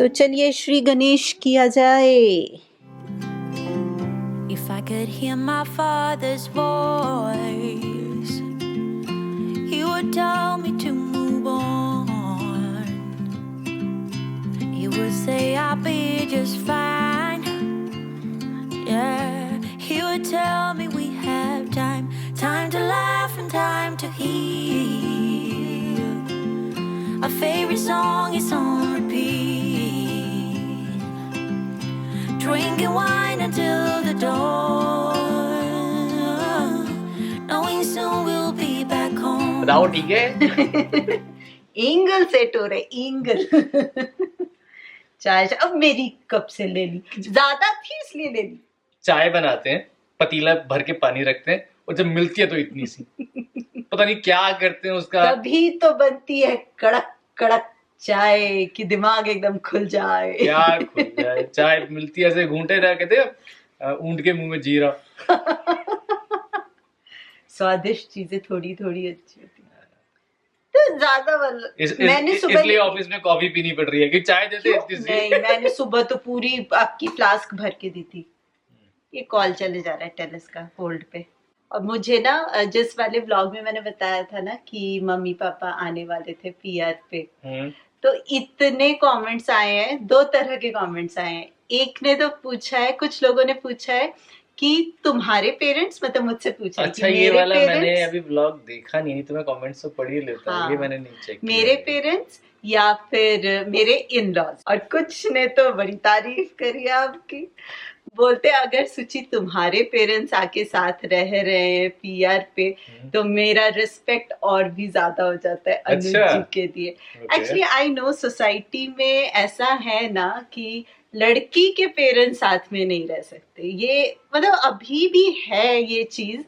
तो चलिए श्री गणेश किया जाए। If I could hear my father's voice, he would tell me to move on. He would say I'll be just fine. Yeah, he would tell me we have time, time to laugh and time to heal. Our favorite song is on repeat, drinking wine until the dawn, knowing soon we'll be back home. बताओ ठीक है। इंगल set हो रहे इंगल। चाय अब मेरी cup से ले ली, ज्यादा थी इसलिए ले ली। चाय बनाते हैं, पतीला भर के पानी रखते हैं और जब मिलती है तो इतनी सी, पता नहीं क्या करते हैं उसका। तभी तो बनती है कड़क कड़क चाय कि दिमाग एकदम खुल जाए। क्या खुल जाए, चाय मिलती है ऐसे घूंटे रह कहते हैं ऊंट के मुंह में जीरा। स्वादिष्ट चीजें थोड़ी थोड़ी अच्छी होती है तो ज्यादा मैंने सुबह इसलिए ऑफिस में कॉफी पीनी पड़ रही है कि चाय देते इतनी सी। नहीं, मैंने सुबह तो पूरी आपकी फ्लास्क भर के दी थी। ये कॉल चले जा रहा है टेलिस का होल्ड पे। और मुझे ना जिस वाले व्लॉग में मैंने बताया था ना कि मम्मी पापा आने वाले थे पीआर पे, तो इतने कमेंट्स आए हैं, दो तरह के कमेंट्स आए हैं। एक ने तो पूछा है, कुछ लोगों ने पूछा है कि तुम्हारे पेरेंट्स, मतलब मुझसे पूछा अच्छा कि ये वाला मैंने अभी व्लॉग देखा नहीं, तो मैं कमेंट्स तो पढ़ ही लेता हूं। ये मैंने नहीं चेक किया। मेरे पेरेंट्स या फिर मेरे इन लॉज। और कुछ ने तो बड़ी तारीफ करी आपकी, बोलते अगर सुचि तुम्हारे पेरेंट्स आके साथ रह रहे हैं पीआर पे तो मेरा रिस्पेक्ट और भी ज्यादा हो जाता है अनुज जी के लिए। एक्चुअली आई नो सोसाइटी में ऐसा है ना कि लड़की के पेरेंट्स साथ में नहीं रह सकते, ये मतलब अभी भी है ये चीज।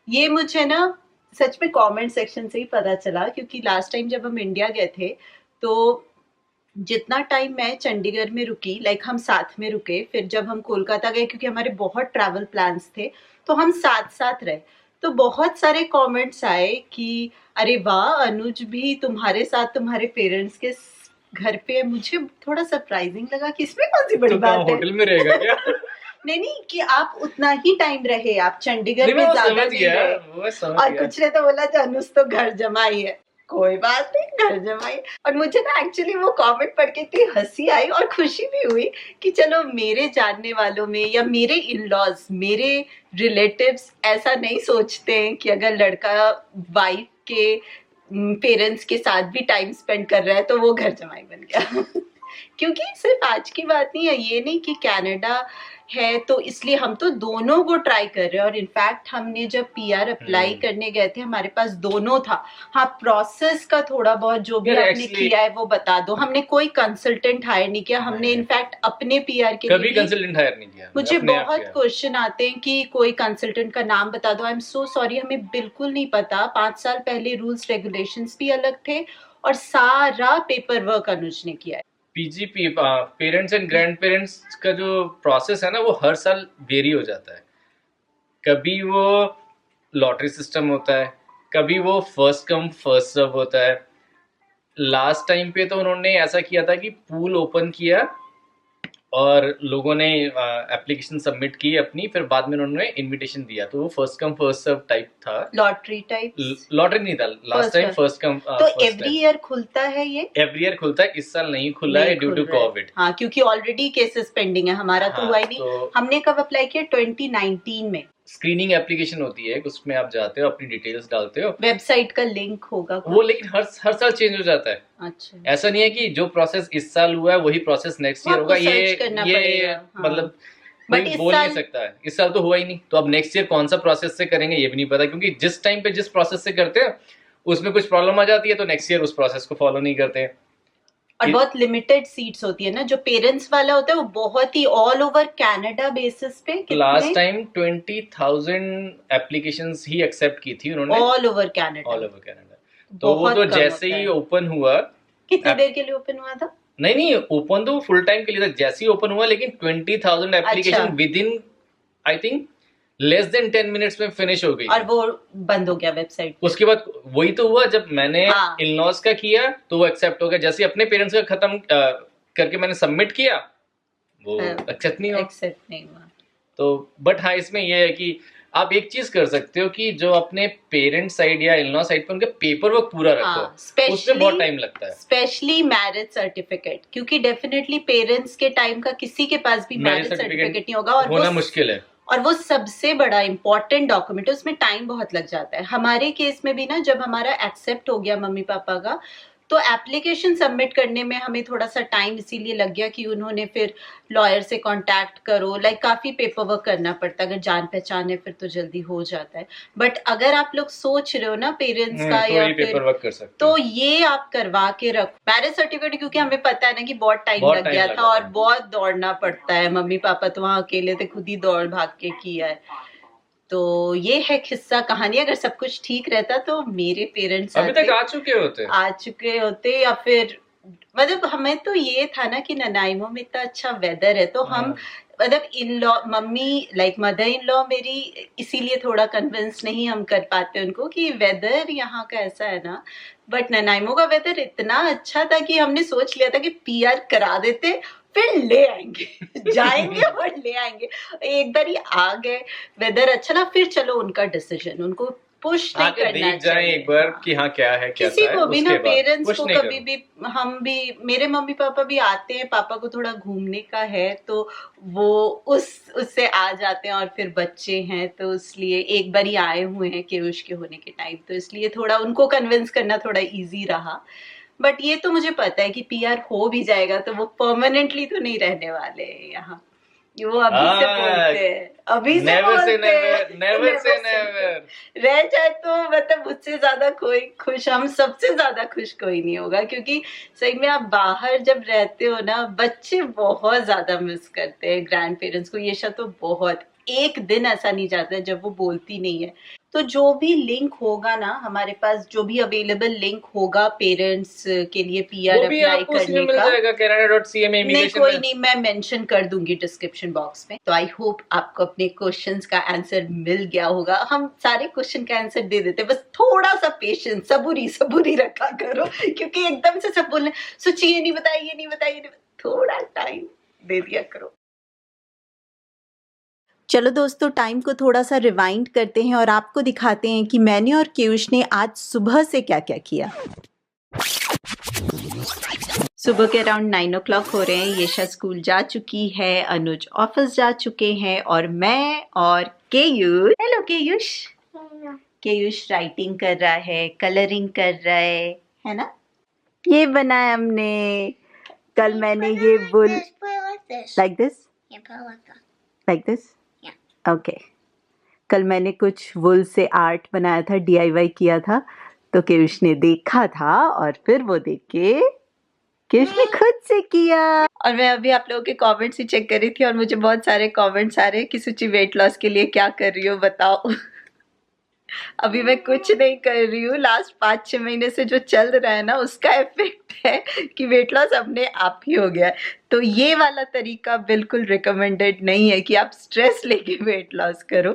ये मुझे ना सच में कमेंट सेक्शन से ही पता चला, क्योंकि लास्ट टाइम जब हम इंडिया गए थे तो जितना टाइम मैं चंडीगढ़ में रुकी, लाइक हम साथ में रुके, फिर जब हम कोलकाता गए क्योंकि हमारे बहुत ट्रैवल प्लान्स थे तो हम साथ साथ रहे, तो बहुत सारे कमेंट्स आए कि अरे वाह अनुज भी तुम्हारे साथ तुम्हारे पेरेंट्स के घर पे। मुझे थोड़ा सरप्राइजिंग लगा कि इसमें कौन सी बड़ी बात है, होटल में रहेगा क्या? नहीं कि आप उतना ही टाइम रहे, आप चंडीगढ़ में ज्यादा नहीं रहे। और कुछ ने तो बोला अनुज तो घर जमाई है। कोई बात नहीं, घर जमाई। और मुझे ना एक्चुअली वो कमेंट पढ़ के इतनी हंसी आई और खुशी भी हुई कि चलो मेरे जानने वालों में या मेरे इन लॉज, मेरे रिलेटिव्स ऐसा नहीं सोचते हैं कि अगर लड़का वाइफ के पेरेंट्स के साथ भी टाइम स्पेंड कर रहा है तो वो घर जमाई बन गया। क्योंकि सिर्फ आज की बात नहीं है, ये नहीं कि कनाडा है तो इसलिए हम तो दोनों को ट्राई कर रहे हैं। और इनफैक्ट हमने जब पीआर अप्लाई करने गए थे हमारे पास दोनों था। हाँ, प्रोसेस का थोड़ा बहुत जो भी आपने किया है वो बता दो। हमने कोई कंसल्टेंट हायर नहीं किया, हमने इनफैक्ट अपने पीआर के कभी कंसल्टेंट हायर नहीं किया। मुझे बहुत क्वेश्चन आते हैं कि कोई कंसल्टेंट का नाम बता दो। आई एम सो सॉरी, हमें बिल्कुल नहीं पता। 5 साल पहले रूल्स रेगुलेशंस भी अलग थे और सारा पेपर वर्क अनुज ने किया है। PGP parents and grand parents का जो प्रोसेस है ना वो हर साल वेरी हो जाता है। कभी वो लॉटरी सिस्टम होता है, कभी वो फर्स्ट कम फर्स्ट सर्व होता है। लास्ट टाइम पे तो उन्होंने ऐसा किया था कि पूल ओपन किया और लोगों ने एप्लीकेशन सबमिट की अपनी, फिर बाद में उन्होंने इनविटेशन दिया, तो वो first come first serve type था। Lottery type? लॉटरी नहीं था लास्ट टाइम, फर्स्ट कम। तो एवरी ईयर खुलता है ये? एवरी ईयर खुलता है, इस साल नहीं खुला है ड्यू टू कोविड। हाँ, क्योंकि ऑलरेडी केसेस पेंडिंग है, हमारा तो हुआ ही नहीं। तो हमने कब अप्लाई किया? 2019 में। स्क्रीनिंग एप्लीकेशन होती है, उसमें आप जाते हो, अपनी डिटेल्स डालते हो, वेबसाइट का लिंक होगा वो, लेकिन हर साल चेंज हो जाता है। अच्छा, ऐसा नहीं है कि जो प्रोसेस इस साल हुआ है वही प्रोसेस नेक्स्ट ईयर होगा। ये मतलब कोई बोल नहीं सकता है। इस साल तो हुआ ही नहीं, तो अब नेक्स्ट ईयर कौन सा प्रोसेस से करेंगे ये भी नहीं पता, क्योंकि जिस टाइम पे जिस प्रोसेस से करते हैं उसमें कुछ प्रॉब्लम आ जाती है तो नेक्स्ट ईयर उस प्रोसेस को फॉलो नहीं करते हैं। और बहुत लिमिटेड सीट्स होती है ना। जो पेरेंट्स वाला होता है वो बहुत ही ऑल ओवर कनाडा बेसिस पे। लास्ट टाइम 20,000 एप्लीकेशंस ही एक्सेप्ट की थी उन्होंने, ऑल ओवर कनाडा। तो वो तो जैसे ही ओपन हुआ, कितनी देर के लिए ओपन हुआ था? नहीं ओपन तो फुल टाइम के लिए था, जैसे ही ओपन हुआ, लेकिन 20,000 application with in I think less than 10 minutes में फिनिश हो गई और वो बंद हो गया वेबसाइट। उसके बाद वही तो हुआ, जब मैंने इन-लॉज का किया तो वो एक्सेप्ट हो गया। जैसे अपने पेरेंट्स का खत्म करके मैंने सबमिट किया, वो हाँ, एक्सेप्ट नहीं हुआ। एक्सेप्ट नहीं हुआ। तो बट हाँ, इसमें ये है कि आप एक चीज कर सकते हो कि जो अपने पेरेंट साइड या इन लॉ साइड पे उनके पेपर वर्क पूरा रखो, उसमें बहुत टाइम लगता है, स्पेशली मैरिज सर्टिफिकेट, क्योंकि डेफिनेटली पेरेंट्स के टाइम का किसी के पास भी मैरिज सर्टिफिकेट नहीं होगा, और होना मुश्किल है, और वो सबसे बड़ा इंपॉर्टेंट डॉक्यूमेंट है, उसमें टाइम बहुत लग जाता है। हमारे केस में भी ना, जब हमारा एक्सेप्ट हो गया मम्मी पापा का, तो एप्लीकेशन सबमिट करने में हमें थोड़ा सा टाइम इसीलिए लग गया कि उन्होंने फिर लॉयर से कांटेक्ट करो, लाइक काफी पेपर वर्क करना पड़ता है। अगर जान पहचान है फिर तो जल्दी हो जाता है, बट अगर आप लोग सोच रहे हो ना पेरेंट्स का तो या ये फिर पेपर वर्क कर सकते तो हो। ये आप करवा के रखो मैरिज सर्टिफिकेट, क्योंकि हमें पता है ना कि बहुत टाइम लग गया था और बहुत दौड़ना पड़ता है। मम्मी पापा तो वहाँ अकेले थे, खुद ही दौड़ भाग के किया है। तो ये है किस्सा कहानी। अगर सब कुछ ठीक रहता तो मेरे पेरेंट्स अभी तक आ चुके होते, या फिर मतलब हमें तो ये था ना कि ननाइमो में इतना अच्छा वेदर है, तो हम मतलब in law mummy like mother in law मेरी इसीलिए थोड़ा कन्विंस नहीं हम कर पाते उनको कि वेदर यहाँ का ऐसा है ना, बट ननाइमो का वेदर इतना अच्छा था कि हमने सोच लिया था कि पीआर करा देते, फिर ले आएंगे जाएंगे और ले आएंगे। एक बार ही आ गए, वेदर अच्छा ना, फिर चलो उनका डिसीजन, उनको पुश नहीं आगे करना देख जाएं चाहिए। एक बार कि हाँ क्या है कैसा किसी है, को भी ना, उसके बाद पेरेंट्स पुश को नहीं कभी करो। भी, हम भी, मेरे मम्मी पापा भी आते हैं, पापा को थोड़ा घूमने का है तो वो उससे आ जाते हैं, और फिर बच्चे हैं तो इसलिए एक बार ही आए हुए हैं केयुष के होने के टाइम, तो इसलिए थोड़ा उनको कन्विंस करना थोड़ा इजी रहा। बट ये तो मुझे पता है कि पीआर हो भी जाएगा तो वो परमानेंटली तो नहीं रहने वाले हैं यहाँ, वो अभी से बोलते हैं, अभी से बोलते हैं नेवर से नेवर। रह जाए तो मतलब मुझसे ज्यादा कोई खुश, हम सबसे ज्यादा खुश कोई नहीं होगा, क्योंकि सही में आप बाहर जब रहते हो ना, बच्चे बहुत ज्यादा मिस करते हैं ग्रैंड पेरेंट्स को। ये शब्द तो बहुत, एक दिन ऐसा नहीं जाता है जब वो बोलती नहीं है। तो जो भी लिंक होगा ना हमारे पास, जो भी अवेलेबल लिंक होगा पेरेंट्स के लिए पीआर अप्लाई करने का, canada.ca में नहीं कोई नहीं, मैं मेंशन कर दूंगी डिस्क्रिप्शन बॉक्स में। तो आई होप आपको अपने क्वेश्चंस का आंसर मिल गया होगा। हम सारे क्वेश्चन का आंसर दे देते, बस थोड़ा सा पेशेंस, सबूरी रखा करो, क्योंकि एकदम से सब बोलने सोचिए ये नहीं बताइए, ये नहीं बताइए, थोड़ा टाइम दे दिया करो। चलो दोस्तों, टाइम को थोड़ा सा रिवाइंड करते हैं और आपको दिखाते हैं कि मैंने और केयुष ने आज सुबह से क्या क्या किया। सुबह के अराउंड 9 o'clock हो रहे हैं। येशा स्कूल जा चुकी है, अनुज ऑफिस जा चुके हैं, और मैं और केयुष, हेलो केयुष, केयुष राइटिंग कर रहा है, कलरिंग कर रहा है ना। ये बनाया हमने कल, मैंने ये wool like this, like this, okay. कल मैंने कुछ वुल से आर्ट बनाया था, DIY किया था, तो केयुष ने देखा था और फिर वो देख के केयुष ने खुद से किया। और मैं अभी आप लोगों के कमेंट्स ही चेक कर रही थी और मुझे बहुत सारे कमेंट्स आ रहे हैं कि सुचि वेट लॉस के लिए क्या कर रही हो बताओ। अभी मैं कुछ नहीं कर रही हूँ, लास्ट 5-6 महीने से जो चल रहा है ना उसका इफेक्ट है कि वेट लॉस अपने आप ही हो गया है। तो ये वाला तरीका बिल्कुल रिकमेंडेड नहीं है कि आप स्ट्रेस लेके वेट लॉस करो।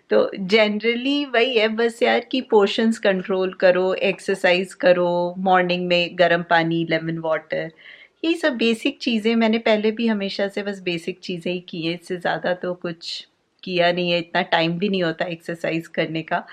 तो जनरली वही है बस यार कि पोर्शंस कंट्रोल करो, एक्सरसाइज करो, मॉर्निंग में गर्म पानी, लेमन वाटर, यही सब बेसिक चीज़ें। मैंने पहले भी हमेशा से बस बेसिक चीज़ें ही की हैं, इससे ज़्यादा तो कुछ किया नहीं है, इतना टाइम भी नहीं होता एक्सरसाइज करने का।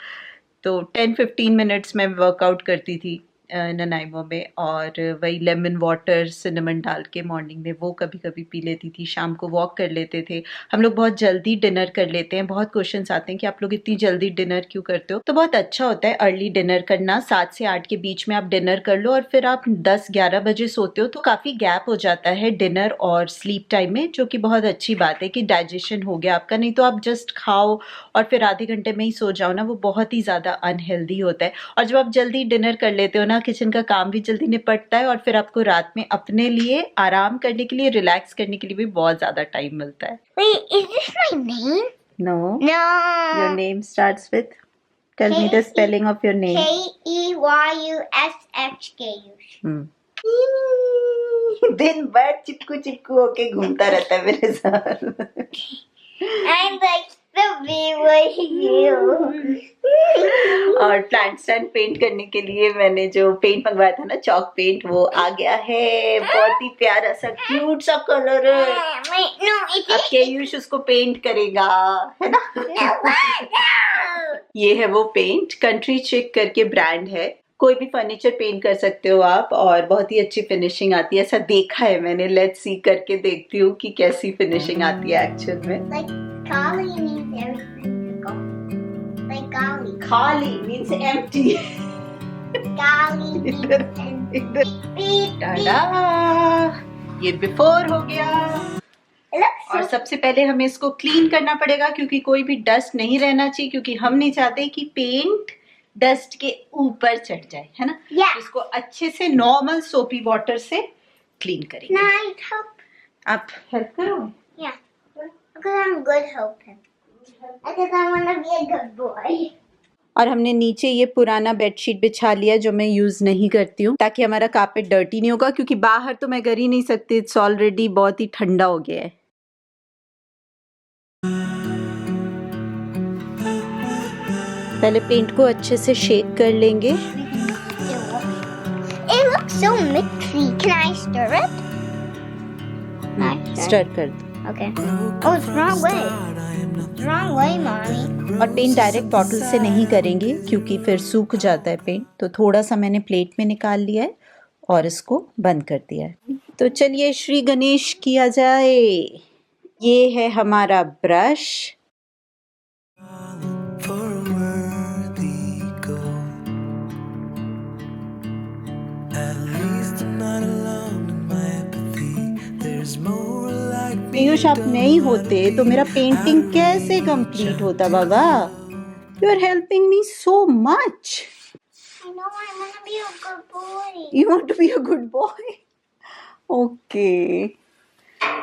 तो 10-15 मिनट्स में वर्कआउट करती थी ननाइमो में, और वही लेमन वाटर सिनेमन डाल के मॉर्निंग में वो कभी कभी पी लेती थी। शाम को वॉक कर लेते थे हम लोग। बहुत जल्दी डिनर कर लेते हैं। बहुत क्वेश्चंस आते हैं कि आप लोग इतनी जल्दी डिनर क्यों करते हो, तो बहुत अच्छा होता है अर्ली डिनर करना। 7 से 8 के बीच में आप डिनर कर लो और फिर आप 10-11 बजे सोते हो, तो काफ़ी गैप हो जाता है डिनर और स्लीप टाइम में, जो कि बहुत अच्छी बात है कि डाइजेशन हो गया आपका। नहीं तो आप जस्ट खाओ और फिर आधे घंटे में ही सो जाओ ना, वो बहुत ही ज़्यादा अनहेल्दी होता है। और जब आप जल्दी डिनर कर लेते हो ना, किचन का काम भी जल्दी निपटता है और फिर आपको रात में अपने लिए आराम करने के लिए, रिलैक्स करने के लिए भी बहुत ज़्यादा टाइम मिलता है। Wait, is this my name? No. No. Your name starts with? Tell me the spelling of your name. Keyush. दिन भर चिपकू चिपकू होके घूमता रहता है मेरे साथ। I'm like to be with you. और प्लांट स्टैंड पेंट करने के लिए मैंने जो पेंट मंगवाया था ना, चॉक पेंट, वो आ गया है। बहुत ही प्यारा सा क्यूट सा कलर है। Wait, no, it's अब केयूश उसको पेंट करेगा, है ना? no. ये है वो पेंट, कंट्री चिक करके ब्रांड है। कोई भी फर्नीचर पेंट कर सकते हो आप, और बहुत ही अच्छी फिनिशिंग आती है, ऐसा देखा है मैंने। लेट्स सी करके देखती हूँ कि कैसी फिनिशिंग आती है एक्चुअल में। Like Kali means everything. Like Kali. खाली means empty. Kali means empty. Beep, Tada, ये बिफोर हो गया। It looks और so सबसे पहले हमें इसको क्लीन करना पड़ेगा, क्योंकि कोई भी डस्ट नहीं रहना चाहिए, क्योंकि हम नहीं चाहते कि पेंट डस्ट के ऊपर चढ़ जाए, है ना? Yeah. इसको अच्छे से नॉर्मल सोपी वाटर से क्लीन करेंगे। Nice help. आप हेल्प करो। Yeah. Because I'm good helping. Because I want to be a good boy. और हमने नीचे ये पुराना बेडशीट बिछा लिया जो मैं यूज नहीं करती हूँ, ताकि हमारा कार्पेट डर्टी नहीं होगा, क्योंकि बाहर तो मैं कर ही नहीं सकती, इट्स ऑलरेडी बहुत ही ठंडा हो गया है। पहले पेंट को अच्छे से शेक कर लेंगे। It looks so mixy. Can I stir it? Start कर दो। Okay. Oh, it's wrong way. It's wrong way, mommy. और पेंट डायरेक्ट बॉटल से नहीं करेंगे, क्योंकि फिर सूख जाता है पेंट। तो थोड़ा सा मैंने प्लेट में निकाल लिया है और इसको बंद कर दिया है। तो चलिए श्री गणेश किया जाए। ये है हमारा brush. For a worthy goal. At least I'm not alone in my apathy. There's more like me. Piyush, आप नहीं होते तो मेरा पेंटिंग कैसे कंप्लीट होता बाबा? You are helping me so much. I know I want to be a good boy. You want to be a good boy? Okay,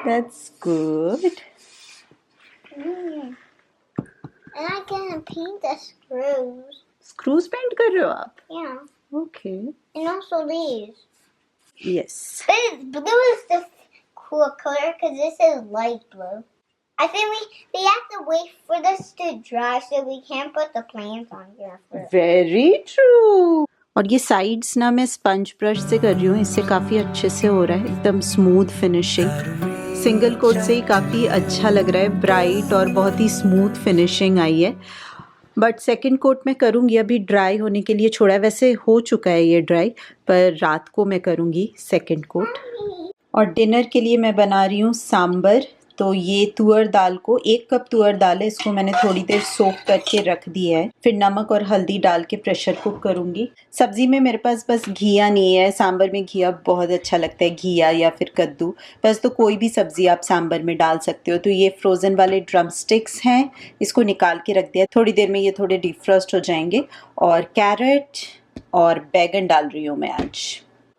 that's good. Mm. And I can paint the screws. Screws paint कर रहे हो आप? Yeah. Okay. And also these. Yes. But blue is the cool color because this is light blue. I think we have to wait for this to dry so we can't put the plants on here first. Very true. और ये sides ना मैं sponge brush से कर रही हूँ, इससे काफ़ी अच्छे से हो रहा है, एकदम स्मूथ फिनिशिंग। सिंगल कोट से ही काफ़ी अच्छा लग रहा है, ब्राइट और बहुत ही स्मूथ फिनिशिंग आई है। बट सेकंड कोट मैं करूँगी, अभी ड्राई होने के लिए छोड़ा है। वैसे हो चुका है ये ड्राई, पर रात को मैं करूँगी सेकंड कोट। और डिनर के लिए मैं बना रही हूँ सांबर। तो ये तुअर दाल को, 1 कप तुअर दाल है, इसको मैंने थोड़ी देर सोक करके रख दिया है। फिर नमक और हल्दी डाल के प्रेशर कुक करूँगी। सब्जी में मेरे पास बस घिया नहीं है, सांबर में घिया बहुत अच्छा लगता है, घिया या फिर कद्दू, बस तो कोई भी सब्जी आप सांबर में डाल सकते हो। तो ये फ्रोज़न वाले ड्रम स्टिक्स हैं, इसको निकाल के रख दिया। थोड़ी देर में ये थोड़े डिफ्रॉस्ट हो जाएंगे। और कैरेट और बैगन डाल रही हूँ मैं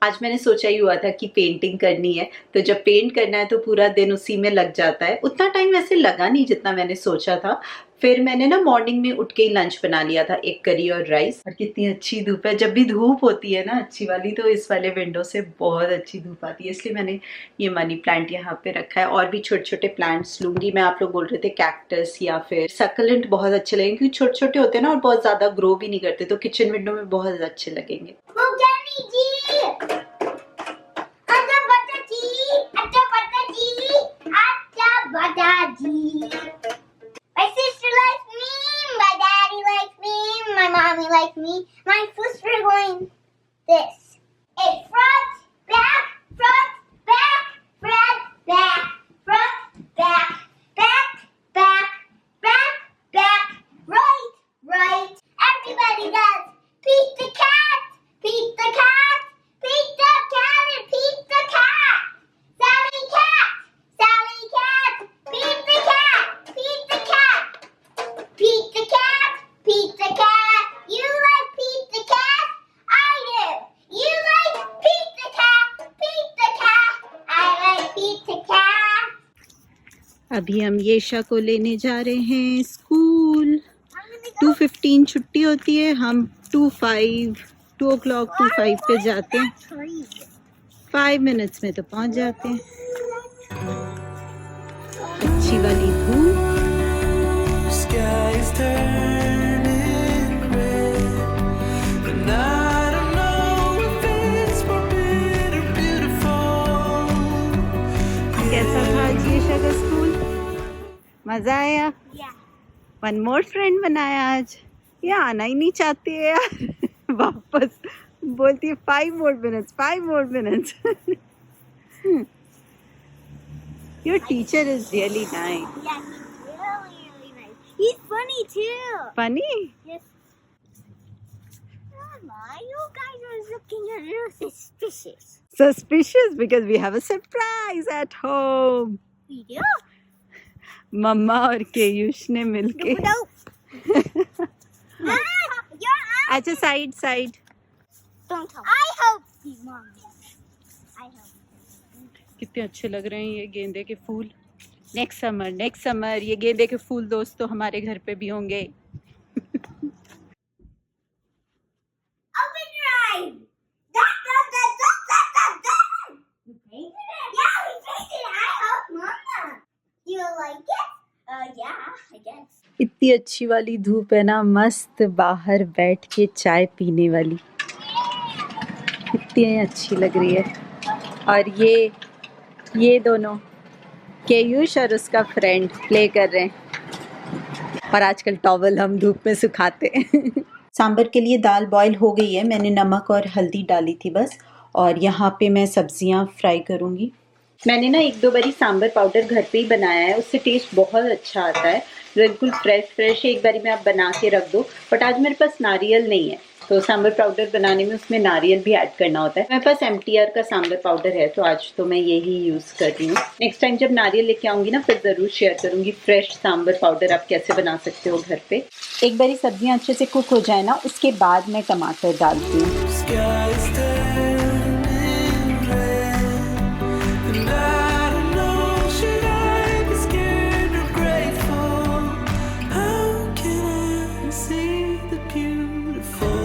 आज मैंने सोचा ही हुआ था कि पेंटिंग करनी है, तो जब पेंट करना है तो पूरा दिन उसी में लग जाता है। उतना टाइम वैसे लगा नहीं जितना मैंने सोचा था। फिर मैंने ना मॉर्निंग में उठ के ही लंच बना लिया था, 1 करी और राइस। और कितनी अच्छी धूप है, जब भी धूप होती है ना अच्छी वाली, तो इस वाले विंडो से बहुत अच्छी धूप आती है, इसलिए मैंने ये मनी प्लांट यहाँ पे रखा है। और भी छोटे छोटे प्लांट्स लूंगी मैं। आप लोग बोल रहे थे कैक्टस या फिर सकलेंट बहुत अच्छे लगेंगे, क्योंकि छोटे छोटे होते हैं ना और बहुत ज्यादा ग्रो भी नहीं करते, तो किचन विंडो में बहुत अच्छे लगेंगे। My sister likes me, my daddy likes me, my mommy likes me, my sister going this. It's front, back, front, back, front, back, front, back, back, back, back, back, right, right. Everybody does. Pete the cat, Pete the cat, Pete the cat, and Pete the cat. Sally cat, Sally cat, Pete the cat, Pete the cat. Pete the cat, Pete the cat. You like Pete the cat? I do. You like Pete the cat, Pete the cat. I like Pete the cat. अभी हम येशा को लेने जा रहे हैं school. 2:15 छुट्टी होती है, हम 2 o'clock 2:05 पे जाते हैं। 5 मिनट्स में तो पहुंच जाते हैं। अच्छी वाली धूप। is turning red, and I don't know if it's more bitter beautiful. कैसा था आज येशा का स्कूल? मजा आया? Yeah. वन मोर फ्रेंड बनाया आज। ये आना ही नहीं चाहती है यार वापस बोलती है 5 more minutes, 5 more minutes. Your teacher is really nice. Yeah, he's really, really nice. He's funny too. Funny? Yes. Mama, you guys are looking a little suspicious. Suspicious because we have a surprise at home. We do? मम्मा और केयुष ने मिलके No. You're अच्छा side Don't tell me. I help you, Mom. I help. कितने अच्छे लग रहे हैं ये गेंदे के फूल। नेक्स्ट समर ये गेंदे के फूल दोस्तों हमारे घर पे भी होंगे। Open your eyes. You painted it? Yeah, we painted it. I helped Mama. Do you like it? Yeah, I guess. इतनी अच्छी वाली धूप है ना, मस्त बाहर बैठ के चाय पीने वाली, कितनी अच्छी लग रही है। और ये दोनों केयुष और उसका फ्रेंड प्ले कर रहे हैं और आजकल टॉवल हम धूप में सुखाते हैं। सांभर के लिए दाल बॉईल हो गई है, मैंने नमक और हल्दी डाली थी बस। और यहाँ पे मैं सब्जियाँ फ्राई करूँगी। मैंने ना 1-2 बारी सांभर पाउडर घर पे ही बनाया है, उससे टेस्ट बहुत अच्छा आता है, बिल्कुल फ्रेश है। एक बारी में आप बना के रख दो। बट आज मेरे पास नारियल नहीं है तो सांभर पाउडर बनाने में उसमें नारियल भी ऐड करना होता है। मेरे पास MTR का सांभर पाउडर है तो आज तो मैं यही यूज़ कर रही हूँ। नेक्स्ट टाइम जब नारियल लेके आऊँगी ना फिर ज़रूर शेयर करूँगी फ्रेश सांभर पाउडर आप कैसे बना सकते हो घर पे। एक बारी सब्जियाँ अच्छे से कुक हो जाए ना उसके बाद मैं टमाटर डालती हूँ। Sky is turning red, and I don't know, should I be scared or grateful? How can I see the beautiful?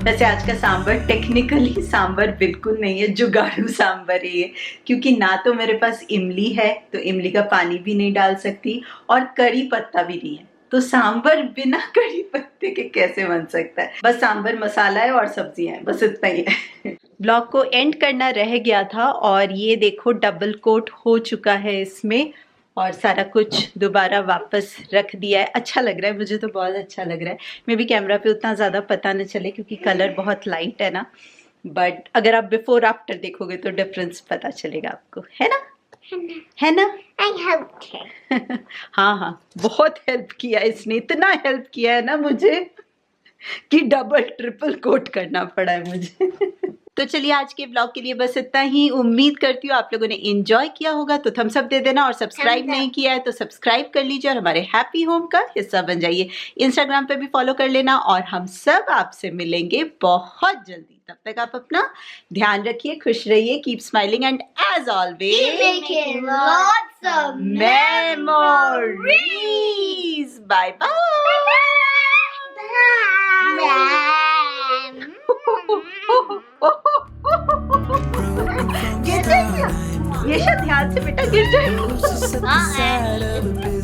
वैसे आज का सांभर टेक्निकली सांभर बिल्कुल नहीं है, जुगाड़ू सांभर है ये, क्योंकि ना तो मेरे पास इमली है तो इमली का पानी भी नहीं डाल सकती और कड़ी पत्ता भी नहीं है, तो सांभर बिना कड़ी पत्ते के कैसे बन सकता है। बस सांभर मसाला है और सब्जियां हैं, बस इतना ही है। ब्लॉग को एंड करना रह गया था और ये देखो डबल कोट हो चुका है इसमें और सारा कुछ दोबारा वापस रख दिया है। अच्छा लग रहा है, मुझे तो बहुत अच्छा लग रहा है। मे भी कैमरा पे उतना ज़्यादा पता न चले क्योंकि कलर बहुत लाइट है ना, बट अगर आप बिफोर आफ्टर देखोगे तो डिफरेंस पता चलेगा आपको, है ना? है ना? I helped her. हाँ बहुत हेल्प किया इसने, इतना हेल्प किया है ना मुझे कि डबल ट्रिपल कोट करना पड़ा है मुझे। तो चलिए आज के ब्लॉग के लिए बस इतना ही। उम्मीद करती हूँ आप लोगों ने एंजॉय किया होगा, तो थम्स अप दे देना और सब्सक्राइब नहीं किया है तो सब्सक्राइब कर लीजिए और हमारे हैप्पी होम का हिस्सा बन जाइए। इंस्टाग्राम पे भी फॉलो कर लेना और हम सब आपसे मिलेंगे बहुत जल्दी। तब तक आप अपना ध्यान रखिए, खुश रहिए, keep smiling and as always Making lots of memories. Bye bye. गिर जाएगा, ये शायद ध्यान से बेटा गिर जाएगा। Just at the side of a